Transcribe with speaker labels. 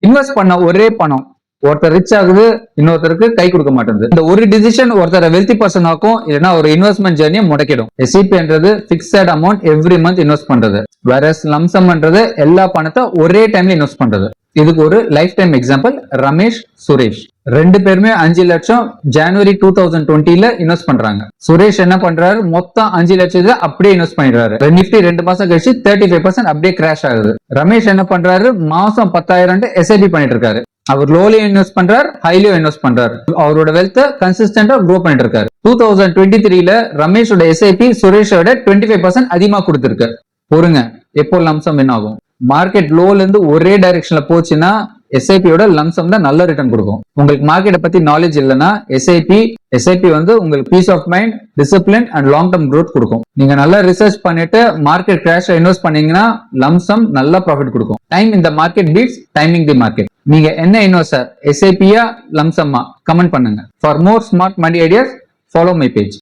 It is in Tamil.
Speaker 1: இன்வெஸ்ட் பண்ண ஒரே பணம் ஒருத்தர் ரிச் ஆகுது, இன்னொருத்தருக்கு கை கொடுக்க மாட்டேங்குது. இந்த ஒரு டிசிஷன் ஒருத்தர் வெல்தி பர்சன் ஆக்கும், இல்லைன்னா ஒரு இன்வெஸ்ட்மெண்ட் ஜேர்னியை முடக்கிடும். எஸ்ஐபின்றது fixed amount every month invest பண்றது, வேற லம்சம்ன்றது எல்லா பணத்தை ஒரே டைம்ல இன்வெஸ்ட் பண்றது. இதுக்கு ஒரு life time example Ramesh, Suresh. ரெண்டு பேருமே 5 லட்சம் ஜனவரி 2020ல இன்வெஸ்ட் பண்றாங்க. சுரேஷ் என்ன பண்றாரு, மொத்தம் 5 லட்சத்துல அப்படியே இன்வெஸ்ட் பண்ணிடுறாரு. நிப்டி 2 மாசம் கழிச்சு 35% அப்படியே கிராஷ் ஆகுது. ரமேஷ் என்ன பண்றாரு, மாசம் 10,000 எஸ்ஐபி பண்ணிட்டு இருக்காரு. அவர் லோலியும் இன்வெஸ்ட் பண்றாரு, ஹைலியும் இன்வெஸ்ட் பண்றாரு. அவரோட வெல்த் கன்சிஸ்டன்டா க்ரோ பண்ணிட்டு இருக்காரு. 2023ல ரமேஷோட எஸ்ஐபி சுரேஷோட 25% அதிகமா கொடுத்திருக்கு. பொறுங்க, எப்போ லம்சம் வின் ஆகும். மார்க்கெட் லோல இருந்து ஒரே டைரக்ஷன்ல போச்சுன்னா எஸ்ஐபியோட லம்சம் தான் நல்ல ரிட்டர்ன் கொடுக்கும். உங்களுக்கு மார்க்கெட்டை பத்தி நாலேஜ் இல்லைன்னா எஸ்ஐபி வந்து உங்களுக்கு peace of mind, discipline and long term growth கொடுக்கும். நீங்க நல்லா ரிசர்ச் பண்ணிட்டு மார்க்கெட் கிராஷ் இன்வெஸ்ட் பண்ணீங்கன்னா லம்சம் நல்ல ப்ராஃபிட் கொடுக்கும். Time in the market beats timing the market. நீங்க என்ன இன்வெஸ்டர், எஸ்ஐபியா லம்சம்மா? கமெண்ட் பண்ணுங்க. For more smart money ideas follow my page.